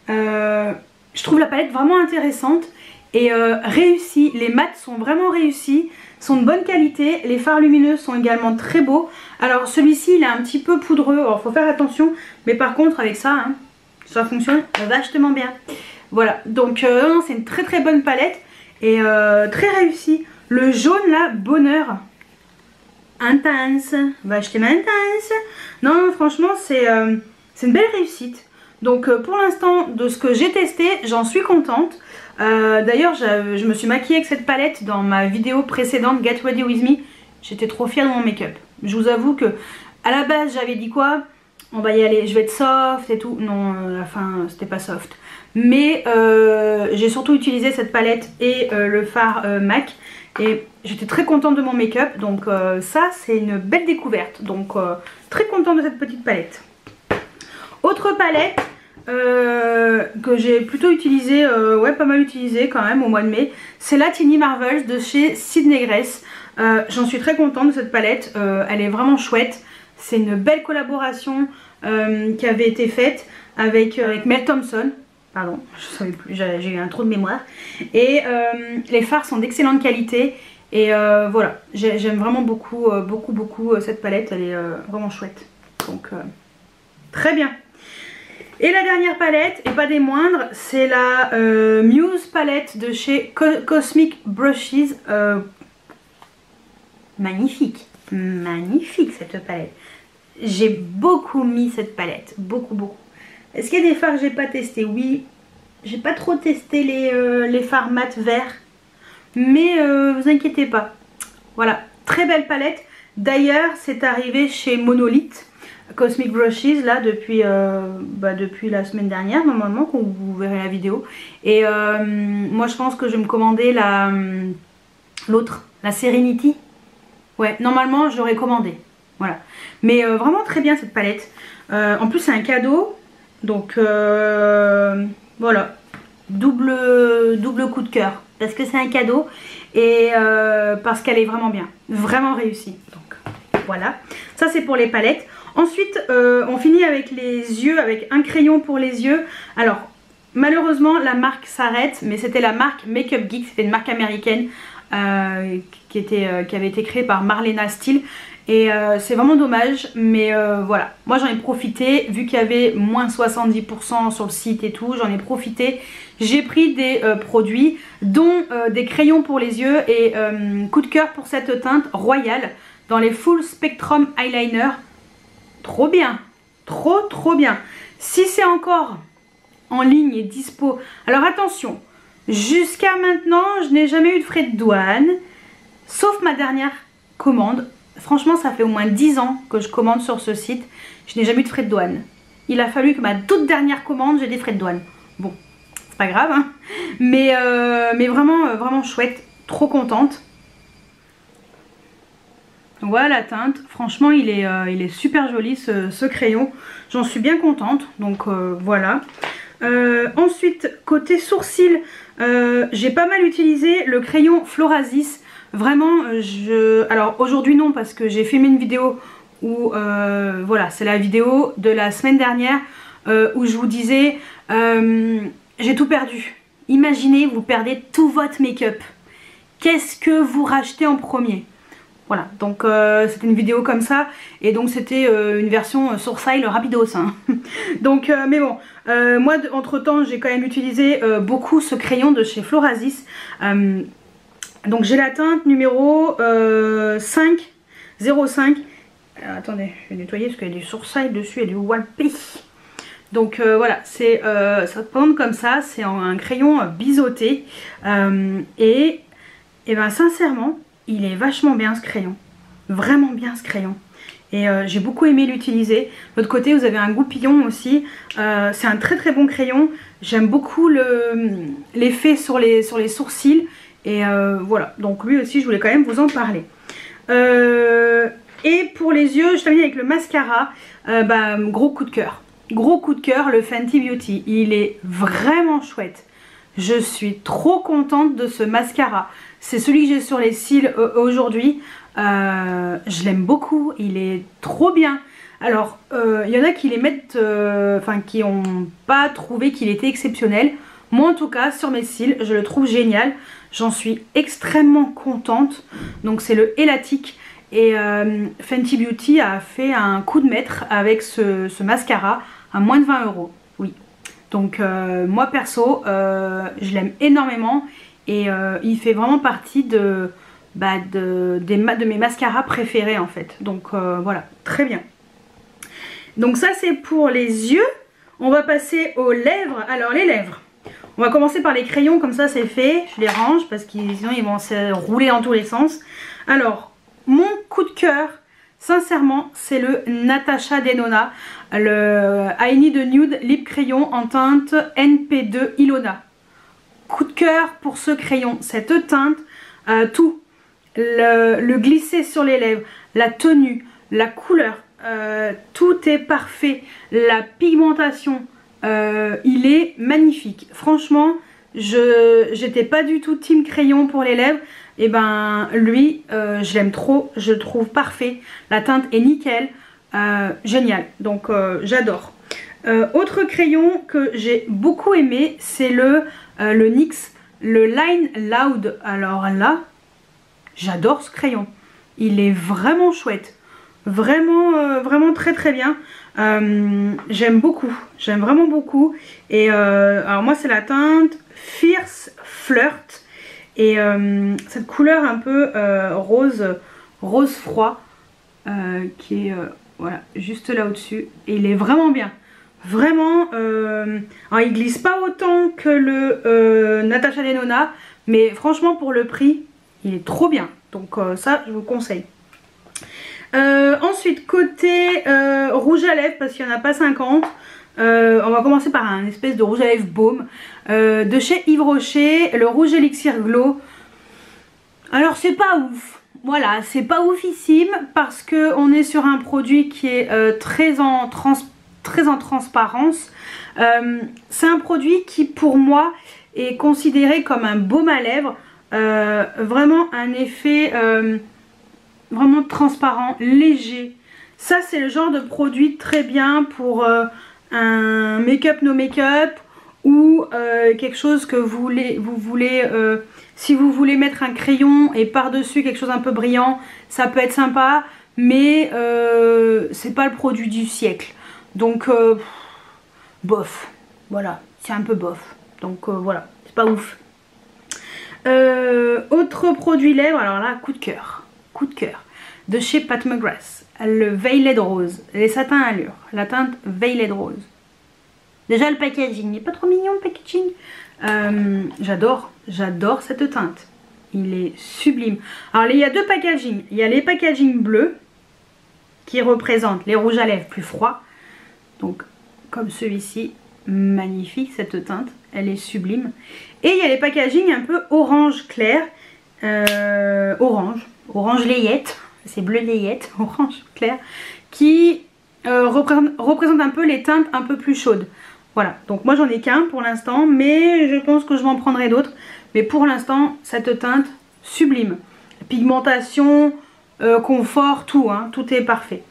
Je trouve la palette vraiment intéressante et réussie. Les mats sont vraiment réussis, sont de bonne qualité, les fards lumineux sont également très beaux. Alors celui-ci il est un petit peu poudreux, alors faut faire attention, mais par contre avec ça, hein, ça fonctionne vachement bien. Voilà, donc c'est une très très bonne palette et très réussie. Le jaune là, bonheur, intense, vachement intense. Non, franchement c'est une belle réussite. Donc pour l'instant, de ce que j'ai testé, j'en suis contente. D'ailleurs je me suis maquillée avec cette palette dans ma vidéo précédente Get Ready With Me. J'étais trop fière de mon make-up. Je vous avoue que à la base j'avais dit quoi, on va y aller, je vais être soft et tout. Non, à la fin c'était pas soft. Mais j'ai surtout utilisé cette palette et le fard MAC. Et j'étais très contente de mon make-up. Donc ça c'est une belle découverte. Donc très contente de cette petite palette. Autre palette que j'ai plutôt utilisé, ouais pas mal utilisé quand même au mois de mai, c'est la Tiny Marvels de chez Sydney Grace. J'en suis très contente de cette palette, elle est vraiment chouette. C'est une belle collaboration qui avait été faite avec Mel Thompson. Pardon, je savais plus, j'ai eu un trou de mémoire. Et les fards sont d'excellente qualité. Et voilà, j'aime vraiment beaucoup cette palette, elle est vraiment chouette. Donc très bien. Et la dernière palette, et pas des moindres, c'est la Muse palette de chez Cosmic Brushes. Magnifique, magnifique cette palette. J'ai beaucoup mis cette palette, beaucoup. Est-ce qu'il y a des fards que j'ai pas testé? Oui, j'ai pas trop testé les fards mat verts, mais vous inquiétez pas. Voilà, très belle palette. D'ailleurs, c'est arrivé chez Monolith Cosmic Brushes là depuis la semaine dernière normalement, quand vous verrez la vidéo. Et moi je pense que je vais me commander l'autre, la Serenity. Ouais, normalement je l'aurais commandé. Voilà. Mais vraiment très bien cette palette. En plus c'est un cadeau. Donc voilà. double coup de cœur parce que c'est un cadeau et parce qu'elle est vraiment bien, vraiment réussie. Donc voilà, ça c'est pour les palettes. Ensuite on finit avec les yeux, avec un crayon pour les yeux. Alors malheureusement la marque s'arrête, mais c'était la marque Makeup Geek, c'était une marque américaine qui avait été créée par Marlena Steele. Et c'est vraiment dommage, mais voilà, moi j'en ai profité, vu qu'il y avait moins 70% sur le site et tout, j'en ai profité. J'ai pris des produits, dont des crayons pour les yeux et coup de cœur pour cette teinte Royal dans les Full Spectrum Eyeliner. Trop bien, trop bien. Si c'est encore en ligne et dispo, alors attention, jusqu'à maintenant je n'ai jamais eu de frais de douane, sauf ma dernière commande. Franchement ça fait au moins 10 ans que je commande sur ce site, je n'ai jamais eu de frais de douane. Il a fallu que ma toute dernière commande j'ai des frais de douane. Bon, c'est pas grave hein. Mais vraiment chouette, trop contente. Voilà la teinte, franchement il est super joli ce crayon, j'en suis bien contente, donc voilà. Ensuite côté sourcils, j'ai pas mal utilisé le crayon Florasis. Vraiment alors aujourd'hui non, parce que j'ai filmé une vidéo où voilà, c'est la vidéo de la semaine dernière où je vous disais j'ai tout perdu. Imaginez, vous perdez tout votre make-up, qu'est-ce que vous rachetez en premier? Voilà, donc c'était une vidéo comme ça, et donc c'était une version sourcil rapidos hein. Donc mais bon, moi entre temps j'ai quand même utilisé beaucoup ce crayon de chez Florasis. Donc j'ai la teinte numéro 505. Attendez, je vais nettoyer parce qu'il y a du sourcil dessus et du Walpy. Donc voilà, ça se présente comme ça, c'est un crayon biseauté. Et ben sincèrement, il est vachement bien ce crayon. Vraiment bien ce crayon. Et j'ai beaucoup aimé l'utiliser. De l'autre côté vous avez un goupillon aussi. C'est un très bon crayon. J'aime beaucoup l'effet sur les sourcils. Et voilà, donc lui aussi je voulais quand même vous en parler. Et pour les yeux, je termine avec le mascara. Gros coup de cœur. Gros coup de cœur, le Fenty Beauty. Il est vraiment chouette. Je suis trop contente de ce mascara. C'est celui que j'ai sur les cils aujourd'hui. Je l'aime beaucoup, il est trop bien. Alors, il y en a qui les mettent, qui n'ont pas trouvé qu'il était exceptionnel. Moi en tout cas, sur mes cils, je le trouve génial. J'en suis extrêmement contente. Donc c'est le Elatic. Et Fenty Beauty a fait un coup de maître avec ce mascara à moins de 20 €. Oui. Donc moi perso, je l'aime énormément. Et il fait vraiment partie de mes mascaras préférés en fait. Donc voilà, très bien. Donc ça c'est pour les yeux. On va passer aux lèvres. Alors les lèvres, on va commencer par les crayons, comme ça c'est fait. Je les range parce que sinon ils vont se rouler dans tous les sens. Alors mon coup de cœur, sincèrement, c'est le Natasha Denona, le I Need a Nude Lip Crayon en teinte NP2 Ilona. Coup de cœur pour ce crayon, cette teinte, tout, le glisser sur les lèvres, la tenue, la couleur, tout est parfait. La pigmentation, il est magnifique. Franchement, j'étais pas du tout team crayon pour les lèvres. Et ben lui, je l'aime trop, je le trouve parfait. La teinte est nickel, génial. Donc j'adore. Autre crayon que j'ai beaucoup aimé, c'est le NYX, le Line Loud. Alors là, j'adore ce crayon. Il est vraiment chouette. Vraiment très bien. J'aime beaucoup. J'aime vraiment beaucoup. Et alors moi c'est la teinte Fierce Flirt. Et cette couleur un peu rose froid qui est voilà, juste là au-dessus. Et il est vraiment bien. Vraiment, alors il glisse pas autant que le Natasha Denona, mais franchement pour le prix, il est trop bien. Donc ça, je vous conseille. Ensuite, côté rouge à lèvres, parce qu'il n'y en a pas 50, on va commencer par un espèce de rouge à lèvres baume de chez Yves Rocher, le rouge Elixir Glow. Alors c'est pas ouf. Voilà, c'est pas oufissime parce que on est sur un produit qui est très en transparence. C'est un produit qui pour moi est considéré comme un baume à lèvres. Vraiment un effet vraiment transparent, léger. Ça c'est le genre de produit très bien pour un make-up no make-up ou quelque chose que vous voulez si vous voulez mettre un crayon et par-dessus quelque chose un peu brillant, ça peut être sympa, mais c'est pas le produit du siècle. Donc bof, voilà, c'est un peu bof. Donc voilà, c'est pas ouf. Autre produit lèvres, alors là, coup de cœur, de chez Pat McGrath, le Veiled Rose, les satins allure, la teinte Veiled Rose. Déjà le packaging, il n'est pas trop mignon le packaging. J'adore cette teinte, il est sublime. Alors il y a deux packagings, il y a les packaging bleus qui représentent les rouges à lèvres plus froids, donc comme celui-ci, magnifique cette teinte, elle est sublime. Et il y a les packaging un peu orange clair, orange layette, c'est bleu layette, orange clair, qui représente un peu les teintes un peu plus chaudes. Voilà, donc moi j'en ai qu'un pour l'instant, mais je pense que je m'en prendrai d'autres. Mais pour l'instant, cette teinte sublime. Pigmentation, confort, tout, hein, tout est parfait.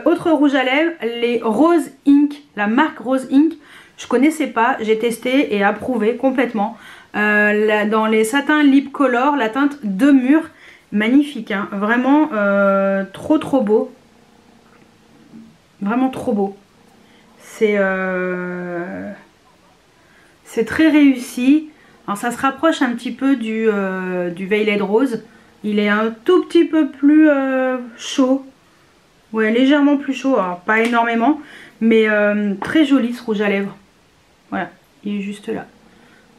Autre rouge à lèvres, les Rose Ink, la marque Rose Ink. Je connaissais pas, j'ai testé et approuvé complètement. Dans les satins Lip Color, la teinte de mur, magnifique, hein, vraiment trop beau. Vraiment trop beau. C'est très réussi. Alors ça se rapproche un petit peu du Veiled Rose. Il est un tout petit peu plus chaud. Ouais, légèrement plus chaud, alors pas énormément. Mais très joli ce rouge à lèvres. Voilà, il est juste là.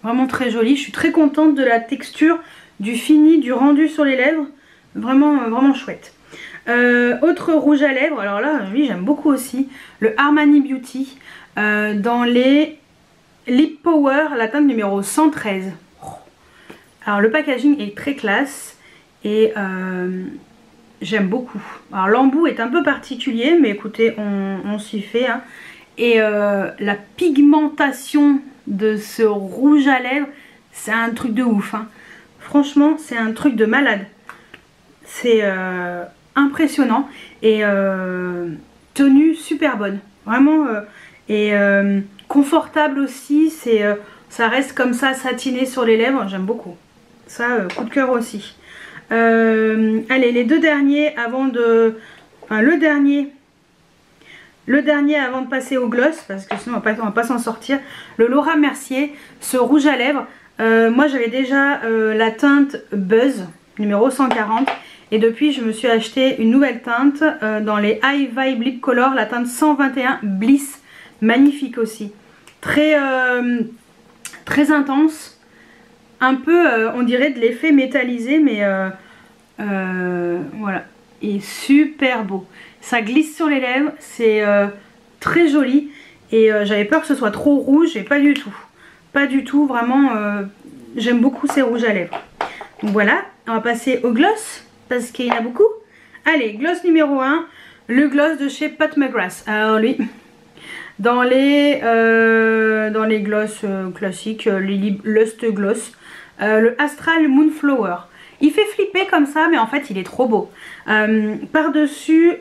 Vraiment très joli. Je suis très contente de la texture, du fini, du rendu sur les lèvres. Vraiment chouette. Autre rouge à lèvres, alors là, oui, j'aime beaucoup aussi. Le Armani Beauty dans les Lip Power, la teinte numéro 113. Alors le packaging est très classe et j'aime beaucoup. Alors l'embout est un peu particulier, mais écoutez, on s'y fait, hein. Et la pigmentation de ce rouge à lèvres, c'est un truc de ouf, hein. Franchement, c'est un truc de malade. C'est impressionnant et tenue super bonne. Vraiment, et confortable aussi. Ça reste comme ça, satiné sur les lèvres. J'aime beaucoup. Ça, coup de cœur aussi. Allez, les deux derniers avant de... Enfin, le dernier avant de passer au gloss, parce que sinon on va pas s'en sortir. Le Laura Mercier, ce rouge à lèvres. Moi j'avais déjà la teinte Buzz numéro 140 et depuis je me suis acheté une nouvelle teinte dans les High Vibe Lip Color, la teinte 121 Bliss, magnifique aussi, très intense, un peu on dirait de l'effet métallisé, mais voilà, et super beau. Ça glisse sur les lèvres, c'est très joli et j'avais peur que ce soit trop rouge et pas du tout. Pas du tout, vraiment j'aime beaucoup ces rouges à lèvres. Donc voilà, on va passer au gloss parce qu'il y en a beaucoup. Allez, gloss numéro 1, le gloss de chez Pat McGrath. Alors lui, dans les gloss classiques, les Lust Gloss, le Astral Moonflower. Il fait flipper comme ça, mais en fait il est trop beau. Par-dessus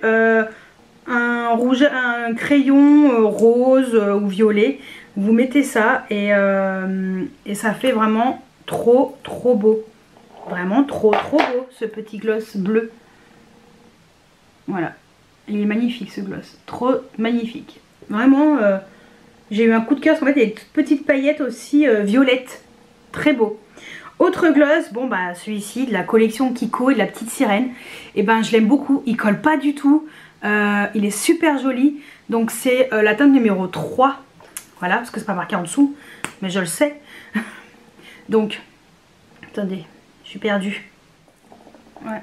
un crayon rose ou violet, vous mettez ça et ça fait vraiment trop beau. Vraiment trop beau ce petit gloss bleu. Voilà, il est magnifique ce gloss, trop magnifique. Vraiment, j'ai eu un coup de cœur parce qu'en fait il y a des petites paillettes aussi violettes, très beau. Autre gloss, bon bah celui-ci de la collection Kiko et de la petite sirène, et ben je l'aime beaucoup, il colle pas du tout, il est super joli, donc c'est la teinte numéro 3, voilà, parce que c'est pas marqué en dessous, mais je le sais. Donc, attendez, je suis perdue. Ouais.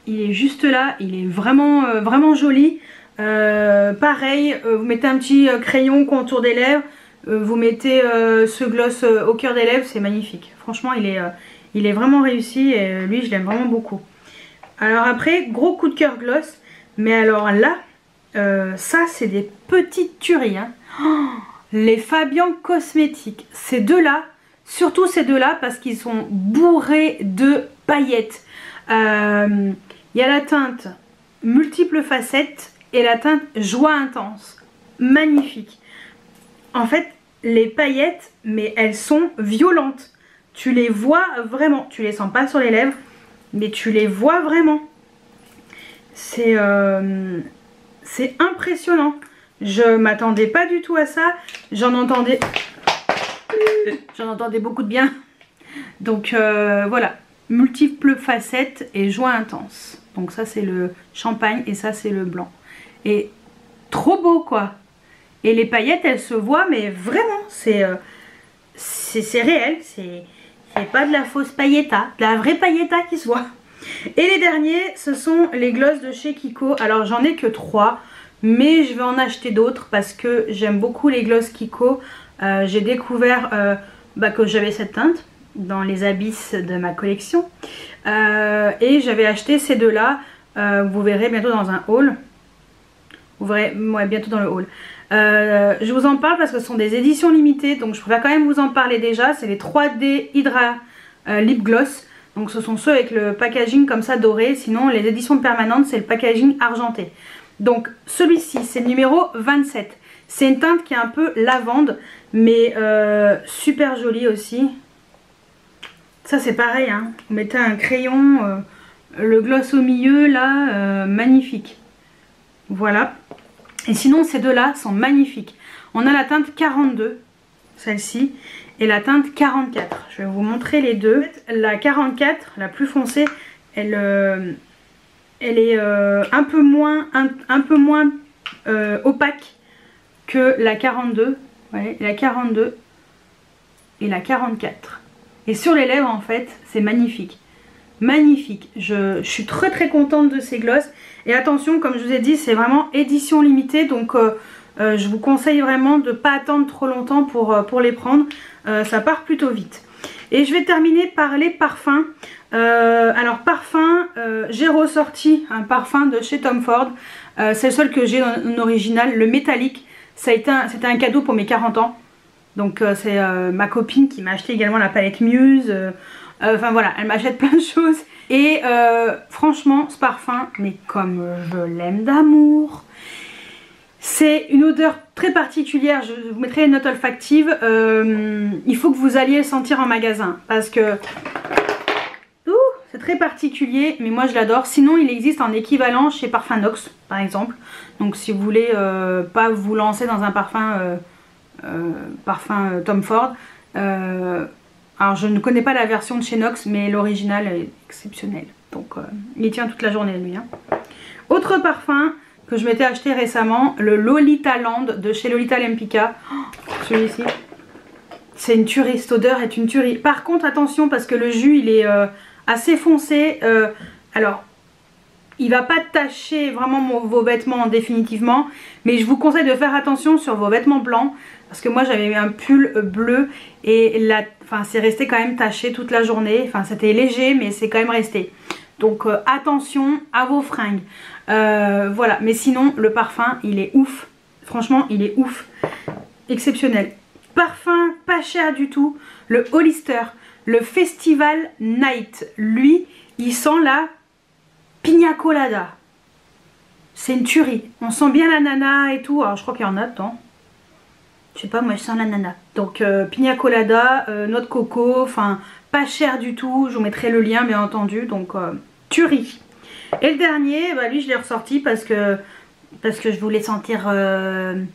Il est juste là, il est vraiment joli. Pareil, vous mettez un petit crayon contour des lèvres, vous mettez ce gloss au cœur des lèvres, c'est magnifique. Franchement, il est vraiment réussi et lui, je l'aime vraiment beaucoup. Alors après, gros coup de cœur gloss, mais alors là, ça c'est des petites tueries, hein. Oh, les Fabian Cosmétiques. Ces deux-là, surtout ces deux-là, parce qu'ils sont bourrés de paillettes. Il y a la teinte multiples facettes et la teinte joie intense. Magnifique. En fait, les paillettes, mais elles sont violentes. Tu les vois vraiment. Tu les sens pas sur les lèvres, mais tu les vois vraiment. C'est impressionnant. Je m'attendais pas du tout à ça. J'en entendais beaucoup de bien. Donc voilà, multiples facettes et joie intense. Donc ça c'est le champagne et ça c'est le blanc. Et trop beau quoi. Et les paillettes elles se voient mais vraiment c'est réel. C'est pas de la fausse pailletta, de la vraie pailletta qui se voit. Et les derniers ce sont les glosses de chez Kiko. Alors j'en ai que 3. Mais je vais en acheter d'autres parce que j'aime beaucoup les glosses Kiko. J'ai découvert que j'avais cette teinte dans les abysses de ma collection. Et j'avais acheté ces deux-là. Vous verrez bientôt dans un haul. Vous verrez bientôt dans le haul. Je vous en parle parce que ce sont des éditions limitées. Donc je préfère quand même vous en parler déjà. C'est les 3D Hydra Lip Gloss. Donc ce sont ceux avec le packaging comme ça doré. Sinon les éditions permanentes c'est le packaging argenté. Donc celui-ci c'est le numéro 27. C'est une teinte qui est un peu lavande mais super jolie aussi. Ça c'est pareil hein. Vous mettez un crayon, le gloss au milieu là, magnifique. Voilà. Et sinon ces deux là sont magnifiques. On a la teinte 42, celle-ci, et la teinte 44. Je vais vous montrer les deux. La 44, la plus foncée, elle est un peu moins opaque que la 42. Ouais, la 42 et la 44. Et sur les lèvres en fait c'est magnifique. Magnifique. Je suis très contente de ces glosses. Et attention, comme je vous ai dit, c'est vraiment édition limitée. Donc je vous conseille vraiment de ne pas attendre trop longtemps pour les prendre. Ça part plutôt vite. Et je vais terminer par les parfums. Alors parfum, j'ai ressorti un parfum de chez Tom Ford. C'est le seul que j'ai en original, le métallique. C'était un cadeau pour mes 40 ans. Donc c'est ma copine qui m'a acheté également la palette Muse. Enfin voilà, elle m'achète plein de choses. Et franchement, ce parfum, mais comme je l'aime d'amour. C'est une odeur très particulière, je vous mettrai une note olfactive. Il faut que vous alliez le sentir en magasin parce que c'est très particulier, mais moi je l'adore. Sinon il existe en équivalent chez Parfum Nox par exemple. Donc si vous voulez pas vous lancer dans un parfum Tom Ford, alors je ne connais pas la version de chez Nox, mais l'original est exceptionnel. Donc il tient toute la journée lui hein. Autre parfum que je m'étais acheté récemment, le Lolita Land de chez Lolita Lempicka. Oh, celui-ci, c'est une tuerie, cette odeur est une tuerie. Par contre attention parce que le jus il est assez foncé. Alors il va pas tacher vraiment vos vêtements définitivement, mais je vous conseille de faire attention sur vos vêtements blancs parce que moi j'avais mis un pull bleu et là, c'est resté quand même taché toute la journée. Enfin c'était léger mais c'est quand même resté. Donc attention à vos fringues. Voilà, mais sinon le parfum il est ouf. Franchement il est ouf. Exceptionnel. Parfum pas cher du tout. Le Hollister, le Festival Night. Lui il sent la Pina Colada. C'est une tuerie. On sent bien l'ananas et tout. Alors je crois qu'il y en a dedans. Je sais pas, moi je sens l'ananas. Donc Pina Colada, noix de coco. Enfin pas cher du tout. Je vous mettrai le lien bien entendu. Donc tuerie. Et le dernier, bah, lui je l'ai ressorti parce que je voulais sentir Alien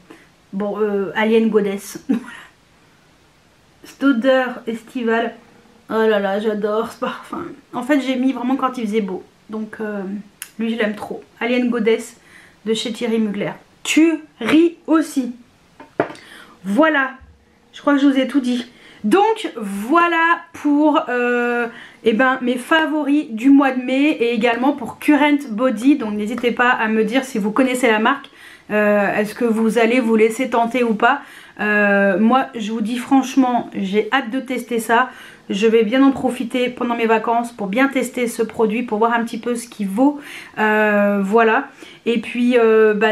Goddess. Cette odeur estivale. Oh là là, j'adore ce parfum. En fait j'ai mis vraiment quand il faisait beau. Donc lui je l'aime trop. Alien Goddess de chez Thierry Mugler. Tuerie aussi. Voilà. Je crois que je vous ai tout dit. Donc voilà pour mes favoris du mois de mai et également pour Current Body. Donc n'hésitez pas à me dire si vous connaissez la marque. Est-ce que vous allez vous laisser tenter ou pas. Moi je vous dis franchement j'ai hâte de tester ça. Je vais bien en profiter pendant mes vacances pour bien tester ce produit, pour voir un petit peu ce qu'il vaut. Voilà. Et puis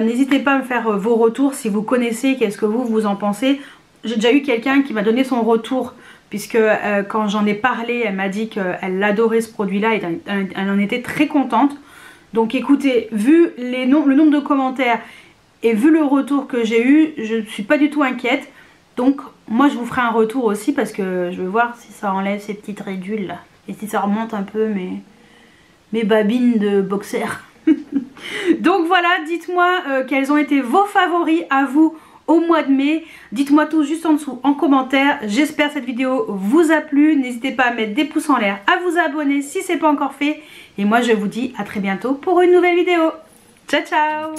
n'hésitez pas à me faire vos retours si vous connaissez, qu'est-ce que vous en pensez. j'ai déjà eu quelqu'un qui m'a donné son retour, puisque quand j'en ai parlé, elle m'a dit qu'elle adorait ce produit-là et elle en était très contente. Donc écoutez, vu le nombre de commentaires et vu le retour que j'ai eu, je ne suis pas du tout inquiète. Donc moi je vous ferai un retour aussi parce que je veux voir si ça enlève ces petites ridules là. Et si ça remonte un peu mes babines de boxer. Donc voilà, dites-moi quels ont été vos favoris à vous au mois de mai. Dites-moi tout juste en dessous en commentaire. J'espère que cette vidéo vous a plu. N'hésitez pas à mettre des pouces en l'air, à vous abonner si ce n'est pas encore fait. Et moi je vous dis à très bientôt pour une nouvelle vidéo. Ciao ciao.